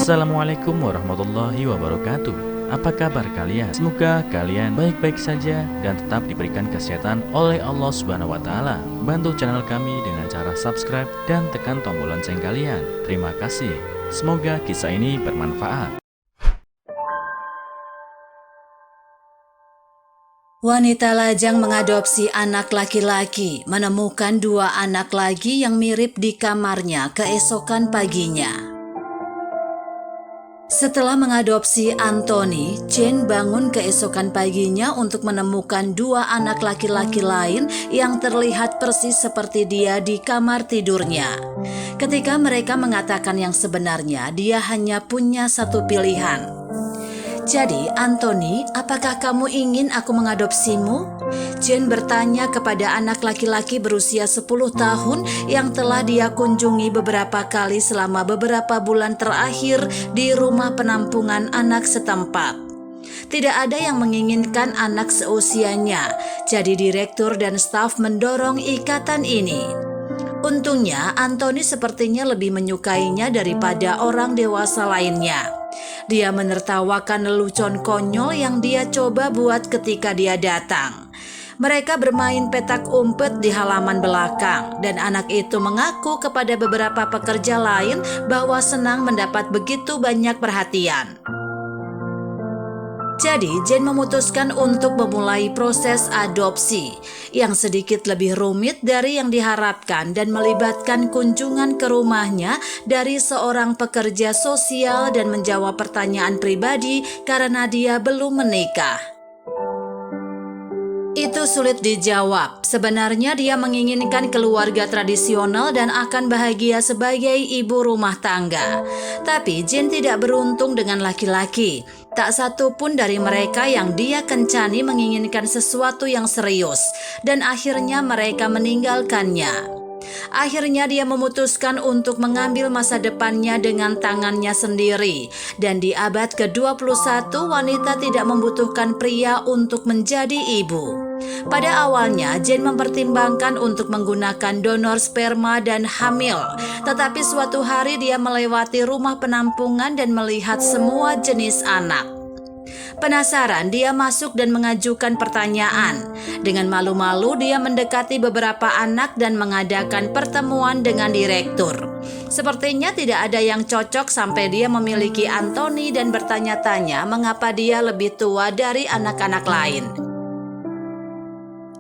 Assalamualaikum warahmatullahi wabarakatuh. Apa kabar kalian? Semoga kalian baik-baik saja dan tetap diberikan kesehatan oleh Allah Subhanahu wa taala. Bantu channel kami dengan cara subscribe dan tekan tombol lonceng kalian. Terima kasih. Semoga kisah ini bermanfaat. Wanita lajang mengadopsi anak laki-laki, menemukan dua anak lagi yang mirip di kamarnya keesokan paginya. Setelah mengadopsi Anthony, Jane bangun keesokan paginya untuk menemukan dua anak laki-laki lain yang terlihat persis seperti dia di kamar tidurnya. Ketika mereka mengatakan yang sebenarnya, dia hanya punya satu pilihan. Jadi, Anthony, apakah kamu ingin aku mengadopsimu? Jane bertanya kepada anak laki-laki berusia 10 tahun yang telah dia kunjungi beberapa kali selama beberapa bulan terakhir di rumah penampungan anak setempat. Tidak ada yang menginginkan anak seusianya, jadi direktur dan staf mendorong ikatan ini. Untungnya, Anthony sepertinya lebih menyukainya daripada orang dewasa lainnya. Dia menertawakan lelucon konyol yang dia coba buat ketika dia datang. Mereka bermain petak umpet di halaman belakang, dan anak itu mengaku kepada beberapa pekerja lain bahwa senang mendapat begitu banyak perhatian. Jadi, Jane memutuskan untuk memulai proses adopsi yang sedikit lebih rumit dari yang diharapkan dan melibatkan kunjungan ke rumahnya dari seorang pekerja sosial dan menjawab pertanyaan pribadi karena dia belum menikah. Itu sulit dijawab. Sebenarnya dia menginginkan keluarga tradisional dan akan bahagia sebagai ibu rumah tangga. Tapi Jane tidak beruntung dengan laki-laki. Tak satu pun dari mereka yang dia kencani menginginkan sesuatu yang serius, dan akhirnya mereka meninggalkannya. Akhirnya dia memutuskan untuk mengambil masa depannya dengan tangannya sendiri, dan di abad ke-21 wanita tidak membutuhkan pria untuk menjadi ibu. Pada awalnya Jane mempertimbangkan untuk menggunakan donor sperma dan hamil, tetapi suatu hari dia melewati rumah penampungan dan melihat semua jenis anak. Penasaran, dia masuk dan mengajukan pertanyaan. Dengan malu-malu, dia mendekati beberapa anak dan mengadakan pertemuan dengan direktur. Sepertinya tidak ada yang cocok sampai dia memiliki Anthony dan bertanya-tanya mengapa dia lebih tua dari anak-anak lain.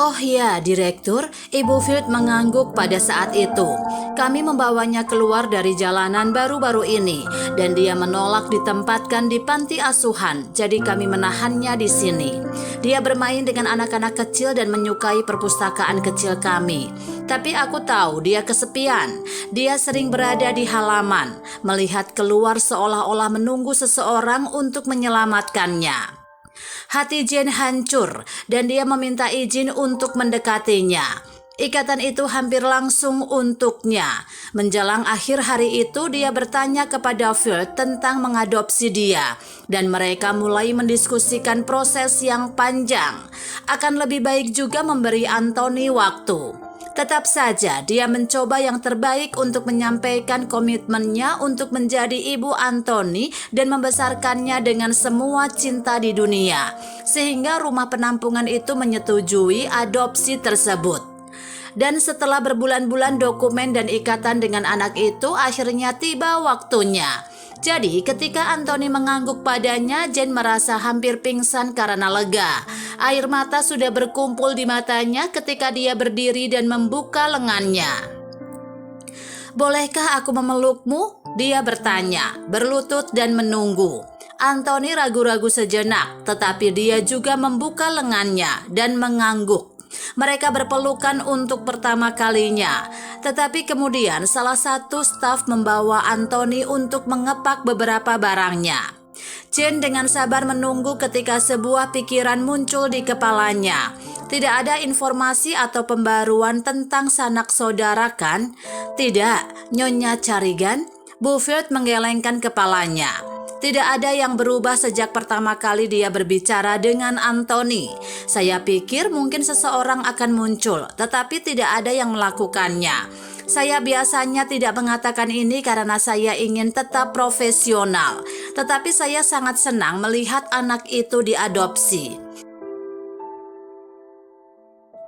Oh ya, direktur, Ibu Field mengangguk pada saat itu. Kami membawanya keluar dari jalanan baru-baru ini, dan dia menolak ditempatkan di panti asuhan, jadi kami menahannya di sini. Dia bermain dengan anak-anak kecil dan menyukai perpustakaan kecil kami. Tapi aku tahu dia kesepian. Dia sering berada di halaman, melihat keluar seolah-olah menunggu seseorang untuk menyelamatkannya. Hati Jane hancur dan dia meminta izin untuk mendekatinya. Ikatan itu hampir langsung untuknya. Menjelang akhir hari itu dia bertanya kepada Field tentang mengadopsi dia, dan mereka mulai mendiskusikan proses yang panjang. Akan lebih baik juga memberi Anthony waktu. Tetap saja dia mencoba yang terbaik untuk menyampaikan komitmennya untuk menjadi ibu Anthony dan membesarkannya dengan semua cinta di dunia, sehingga rumah penampungan itu menyetujui adopsi tersebut. Dan setelah berbulan-bulan dokumen dan ikatan dengan anak itu, akhirnya tiba waktunya. Jadi ketika Anthony mengangguk padanya, Jane merasa hampir pingsan karena lega. Air mata sudah berkumpul di matanya ketika dia berdiri dan membuka lengannya. "Bolehkah aku memelukmu?" dia bertanya, berlutut dan menunggu. Anthony ragu-ragu sejenak, tetapi dia juga membuka lengannya dan mengangguk. Mereka berpelukan untuk pertama kalinya, tetapi kemudian salah satu staf membawa Anthony untuk mengepak beberapa barangnya. Jane dengan sabar menunggu ketika sebuah pikiran muncul di kepalanya. Tidak ada informasi atau pembaruan tentang sanak saudara, kan? Tidak, Nyonya Carrigan. Bu Field menggelengkan kepalanya. Tidak ada yang berubah sejak pertama kali dia berbicara dengan Anthony. Saya pikir mungkin seseorang akan muncul, tetapi tidak ada yang melakukannya. Saya biasanya tidak mengatakan ini karena saya ingin tetap profesional, tetapi saya sangat senang melihat anak itu diadopsi.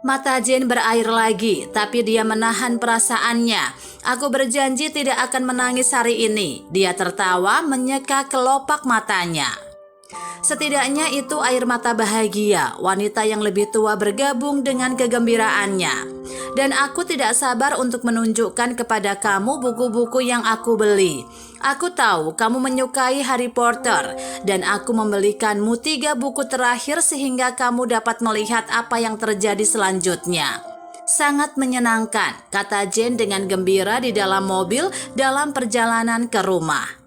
Mata Jane berair lagi, tapi dia menahan perasaannya. Aku berjanji tidak akan menangis hari ini. Dia tertawa menyeka kelopak matanya. Setidaknya itu air mata bahagia, wanita yang lebih tua bergabung dengan kegembiraannya. Dan aku tidak sabar untuk menunjukkan kepada kamu buku-buku yang aku beli. Aku tahu kamu menyukai Harry Potter, dan aku membelikanmu 3 buku terakhir sehingga kamu dapat melihat apa yang terjadi selanjutnya. Sangat menyenangkan, kata Jane dengan gembira di dalam mobil dalam perjalanan ke rumah.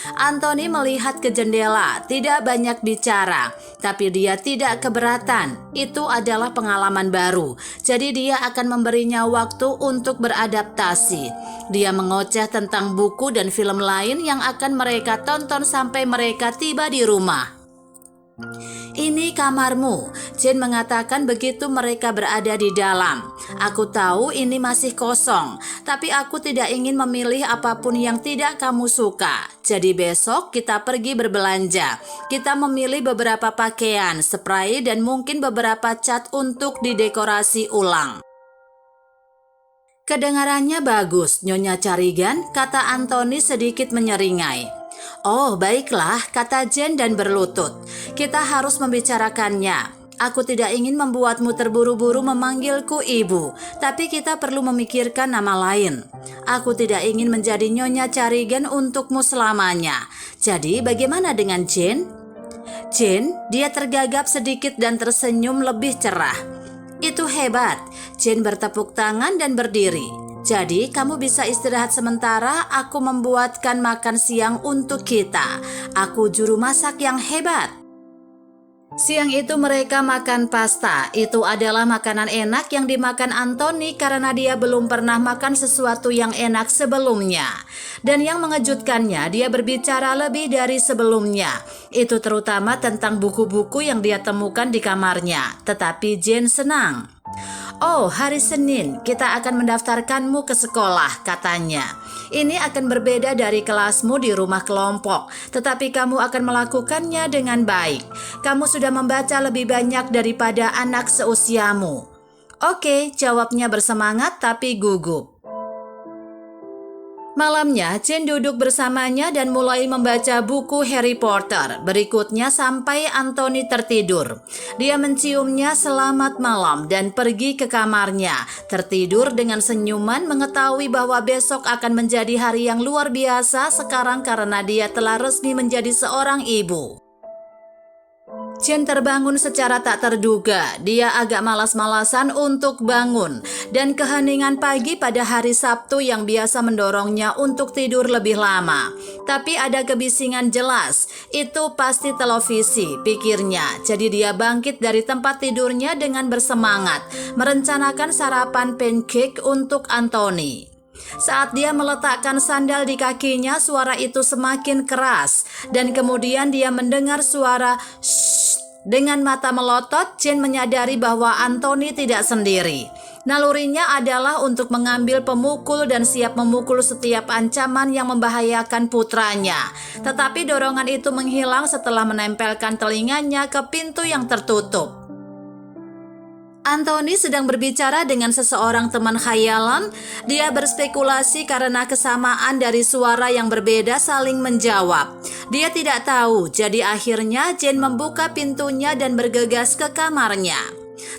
Anthony melihat ke jendela, tidak banyak bicara, tapi dia tidak keberatan. Itu adalah pengalaman baru, jadi dia akan memberinya waktu untuk beradaptasi. Dia mengoceh tentang buku dan film lain yang akan mereka tonton sampai mereka tiba di rumah. Ini kamarmu, Jane mengatakan begitu mereka berada di dalam. Aku tahu ini masih kosong, tapi aku tidak ingin memilih apapun yang tidak kamu suka. Jadi besok kita pergi berbelanja. Kita memilih beberapa pakaian, spray, dan mungkin beberapa cat untuk didekorasi ulang. Kedengarannya bagus, Nyonya Carigan, kata Anthony sedikit menyeringai. Oh, baiklah, kata Jane dan berlutut. Kita harus membicarakannya. Aku tidak ingin membuatmu terburu-buru memanggilku ibu, tapi kita perlu memikirkan nama lain. Aku tidak ingin menjadi Nyonya Carigan untukmu selamanya. Jadi, bagaimana dengan Jane? Jane, dia tergagap sedikit dan tersenyum lebih cerah. Itu hebat. Jane bertepuk tangan dan berdiri. Jadi kamu bisa istirahat sementara, aku membuatkan makan siang untuk kita. Aku juru masak yang hebat. Siang itu mereka makan pasta. Itu adalah makanan enak yang dimakan Anthony karena dia belum pernah makan sesuatu yang enak sebelumnya. Dan yang mengejutkannya, dia berbicara lebih dari sebelumnya. Itu terutama tentang buku-buku yang dia temukan di kamarnya. Tetapi Jane senang. Oh, hari Senin kita akan mendaftarkanmu ke sekolah, katanya. Ini akan berbeda dari kelasmu di rumah kelompok, tetapi kamu akan melakukannya dengan baik. Kamu sudah membaca lebih banyak daripada anak seusiamu. Oke, jawabnya bersemangat tapi gugup. Malamnya, Jane duduk bersamanya dan mulai membaca buku Harry Potter. Berikutnya sampai Anthony tertidur. Dia menciumnya selamat malam dan pergi ke kamarnya. Tertidur dengan senyuman mengetahui bahwa besok akan menjadi hari yang luar biasa sekarang karena dia telah resmi menjadi seorang ibu. Jane terbangun secara tak terduga. Dia agak malas-malasan untuk bangun, dan keheningan pagi pada hari Sabtu yang biasa mendorongnya untuk tidur lebih lama. Tapi ada kebisingan jelas, itu pasti televisi, pikirnya. Jadi dia bangkit dari tempat tidurnya dengan bersemangat, merencanakan sarapan pancake untuk Anthony. Saat dia meletakkan sandal di kakinya, suara itu semakin keras, dan kemudian dia mendengar suara shh. Dengan mata melotot, Jane menyadari bahwa Anthony tidak sendiri. Nalurinya adalah untuk mengambil pemukul dan siap memukul setiap ancaman yang membahayakan putranya. Tetapi dorongan itu menghilang setelah menempelkan telinganya ke pintu yang tertutup. Anthony sedang berbicara dengan seseorang teman khayalan. Dia berspekulasi karena kesamaan dari suara yang berbeda saling menjawab. Dia tidak tahu, jadi akhirnya Jane membuka pintunya dan bergegas ke kamarnya.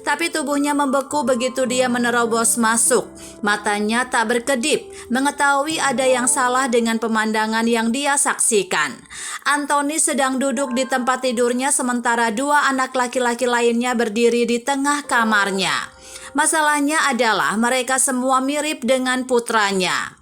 Tapi tubuhnya membeku begitu dia menerobos masuk. Matanya tak berkedip, mengetahui ada yang salah dengan pemandangan yang dia saksikan. Anthony sedang duduk di tempat tidurnya sementara 2 anak laki-laki lainnya berdiri di tengah kamarnya. Masalahnya adalah mereka semua mirip dengan putranya.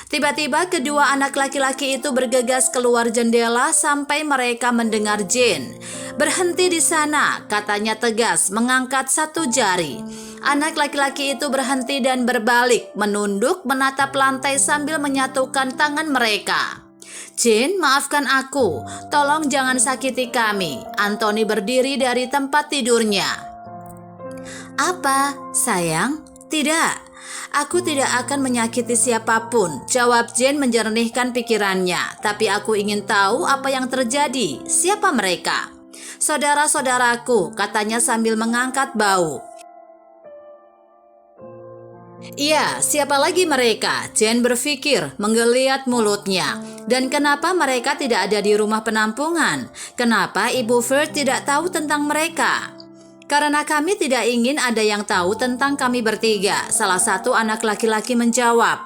Tiba-tiba kedua anak laki-laki itu bergegas keluar jendela sampai mereka mendengar Jane. Berhenti di sana, katanya tegas, mengangkat 1 jari. Anak laki-laki itu berhenti dan berbalik, menunduk, menatap lantai sambil menyatukan tangan mereka. Jane, maafkan aku. Tolong jangan sakiti kami. Anthony berdiri dari tempat tidurnya. Apa, sayang? Tidak. Aku tidak akan menyakiti siapapun, jawab Jane menjernihkan pikirannya. Tapi aku ingin tahu apa yang terjadi. Siapa mereka? Saudara-saudaraku, katanya sambil mengangkat bau. Iya, siapa lagi mereka? Jane berpikir, menggeliat mulutnya. Dan kenapa mereka tidak ada di rumah penampungan? Kenapa Ibu Firth tidak tahu tentang mereka? Karena kami tidak ingin ada yang tahu tentang kami bertiga, salah satu anak laki-laki menjawab.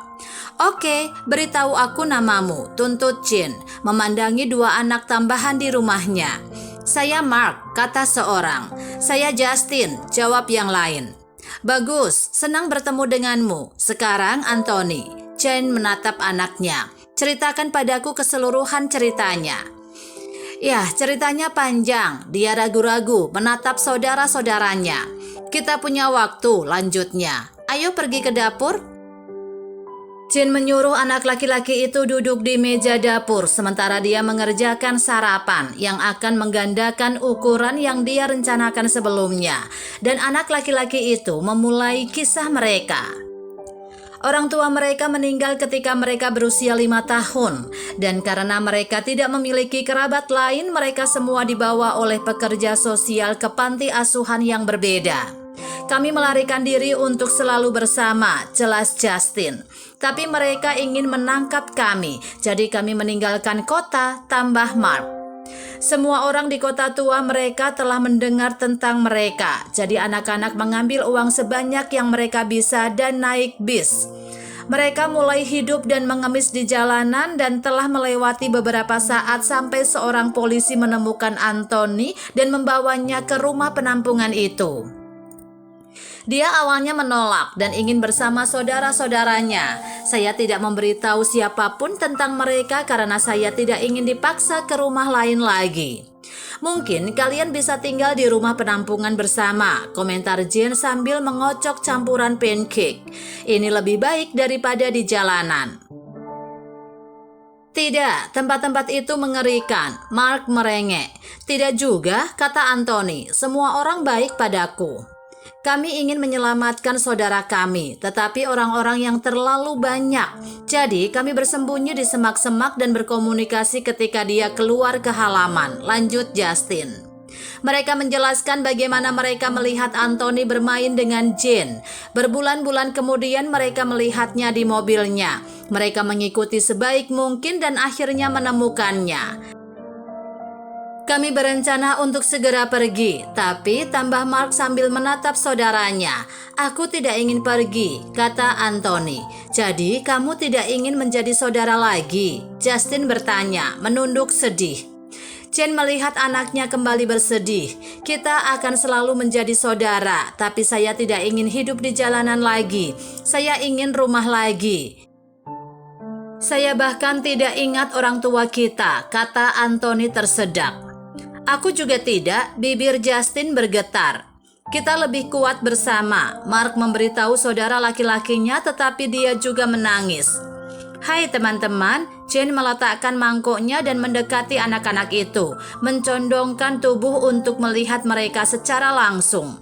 Oke, beritahu aku namamu, tuntut Jane, memandangi dua anak tambahan di rumahnya. Saya Mark, kata seorang. Saya Justin, jawab yang lain. Bagus, senang bertemu denganmu. Sekarang Anthony. Jane menatap anaknya. Ceritakan padaku keseluruhan ceritanya. Ya, ceritanya panjang. Dia ragu-ragu menatap saudara-saudaranya. Kita punya waktu, lanjutnya. Ayo pergi ke dapur. Jane menyuruh anak laki-laki itu duduk di meja dapur sementara dia mengerjakan sarapan yang akan menggandakan ukuran yang dia rencanakan sebelumnya. Dan anak laki-laki itu memulai kisah mereka. Orang tua mereka meninggal ketika mereka berusia 5 tahun. Dan karena mereka tidak memiliki kerabat lain, mereka semua dibawa oleh pekerja sosial ke panti asuhan yang berbeda. Kami melarikan diri untuk selalu bersama, jelas Justin. Tapi mereka ingin menangkap kami, jadi kami meninggalkan kota, tambah Mark. Semua orang di kota tua mereka telah mendengar tentang mereka, jadi anak-anak mengambil uang sebanyak yang mereka bisa dan naik bis. Mereka mulai hidup dan mengemis di jalanan dan telah melewati beberapa saat sampai seorang polisi menemukan Anthony dan membawanya ke rumah penampungan itu. Dia awalnya menolak dan ingin bersama saudara-saudaranya. Saya tidak memberitahu siapapun tentang mereka karena saya tidak ingin dipaksa ke rumah lain lagi. Mungkin kalian bisa tinggal di rumah penampungan bersama, komentar Jane sambil mengocok campuran pancake. Ini lebih baik daripada di jalanan. Tidak, tempat-tempat itu mengerikan, Mark merengek. Tidak juga, kata Anthony, semua orang baik padaku. Kami ingin menyelamatkan saudara kami, tetapi orang-orang yang terlalu banyak. Jadi kami bersembunyi di semak-semak dan berkomunikasi ketika dia keluar ke halaman, lanjut Justin. Mereka menjelaskan bagaimana mereka melihat Anthony bermain dengan Jane. Berbulan-bulan kemudian mereka melihatnya di mobilnya. Mereka mengikuti sebaik mungkin dan akhirnya menemukannya. Kami berencana untuk segera pergi, tapi tambah Mark sambil menatap saudaranya. Aku tidak ingin pergi, kata Anthony. Jadi kamu tidak ingin menjadi saudara lagi? Justin bertanya, menunduk sedih. Jane melihat anaknya kembali bersedih. Kita akan selalu menjadi saudara, tapi saya tidak ingin hidup di jalanan lagi. Saya ingin rumah lagi. Saya bahkan tidak ingat orang tua kita, kata Anthony tersedak. Aku juga tidak, bibir Justin bergetar. Kita lebih kuat bersama, Mark memberitahu saudara laki-lakinya tetapi dia juga menangis. Hai teman-teman, Jane meletakkan mangkoknya dan mendekati anak-anak itu, mencondongkan tubuh untuk melihat mereka secara langsung.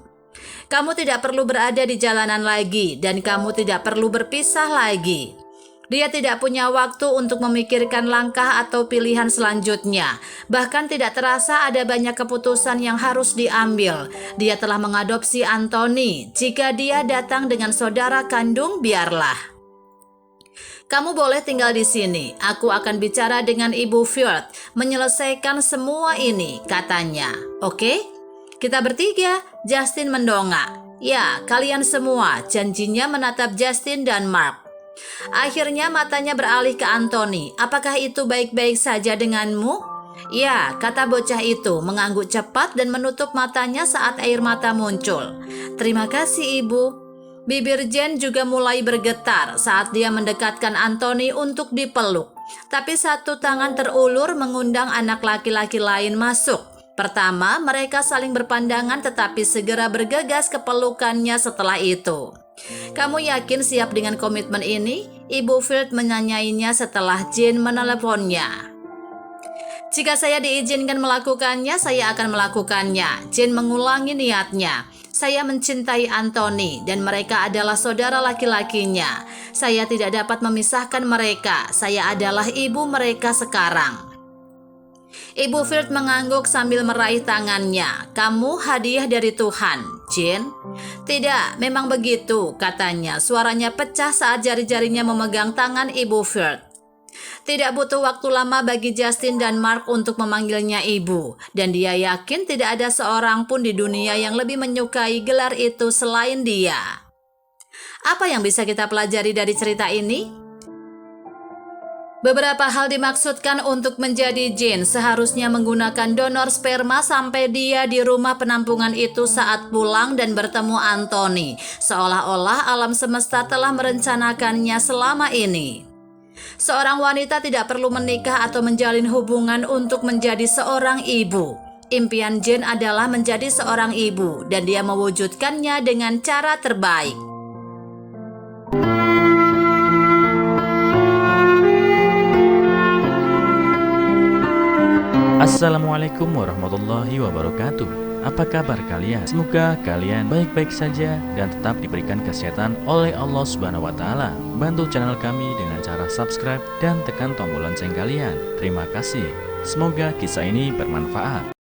Kamu tidak perlu berada di jalanan lagi dan kamu tidak perlu berpisah lagi. Dia tidak punya waktu untuk memikirkan langkah atau pilihan selanjutnya. Bahkan tidak terasa ada banyak keputusan yang harus diambil. Dia telah mengadopsi Anthony. Jika dia datang dengan saudara kandung, biarlah. Kamu boleh tinggal di sini. Aku akan bicara dengan Ibu Firth, menyelesaikan semua ini, katanya. Oke? Kita bertiga, Justin mendongak. Ya, kalian semua, janjinya menatap Justin dan Mark. Akhirnya matanya beralih ke Anthony. Apakah itu baik-baik saja denganmu? Ya, kata bocah itu mengangguk cepat dan menutup matanya saat air mata muncul. Terima kasih ibu. Bibir Jane juga mulai bergetar saat dia mendekatkan Anthony untuk dipeluk. Tapi satu tangan terulur mengundang anak laki-laki lain masuk. Pertama, mereka saling berpandangan tetapi segera bergegas ke pelukannya setelah itu. Kamu yakin siap dengan komitmen ini? Ibu Firth menanyainya setelah Jane meneleponnya. Jika saya diizinkan melakukannya, saya akan melakukannya. Jane mengulangi niatnya. Saya mencintai Anthony dan mereka adalah saudara laki-lakinya. Saya tidak dapat memisahkan mereka. Saya adalah ibu mereka sekarang. Ibu Field mengangguk sambil meraih tangannya. Kamu hadiah dari Tuhan, Jane. Tidak, memang begitu, katanya. Suaranya pecah saat jari-jarinya memegang tangan Ibu Field. Tidak butuh waktu lama bagi Justin dan Mark untuk memanggilnya ibu, dan dia yakin tidak ada seorang pun di dunia yang lebih menyukai gelar itu selain dia. Apa yang bisa kita pelajari dari cerita ini? Beberapa hal dimaksudkan untuk menjadi Jane, seharusnya menggunakan donor sperma sampai dia di rumah penampungan itu saat pulang dan bertemu Anthony, seolah-olah alam semesta telah merencanakannya selama ini. Seorang wanita tidak perlu menikah atau menjalin hubungan untuk menjadi seorang ibu. Impian Jane adalah menjadi seorang ibu, dan dia mewujudkannya dengan cara terbaik. Assalamualaikum warahmatullahi wabarakatuh. Apa kabar kalian? Semoga kalian baik-baik saja dan tetap diberikan kesehatan oleh Allah Subhanahu wa taala. Bantu channel kami dengan cara subscribe dan tekan tombol lonceng kalian. Terima kasih. Semoga kisah ini bermanfaat.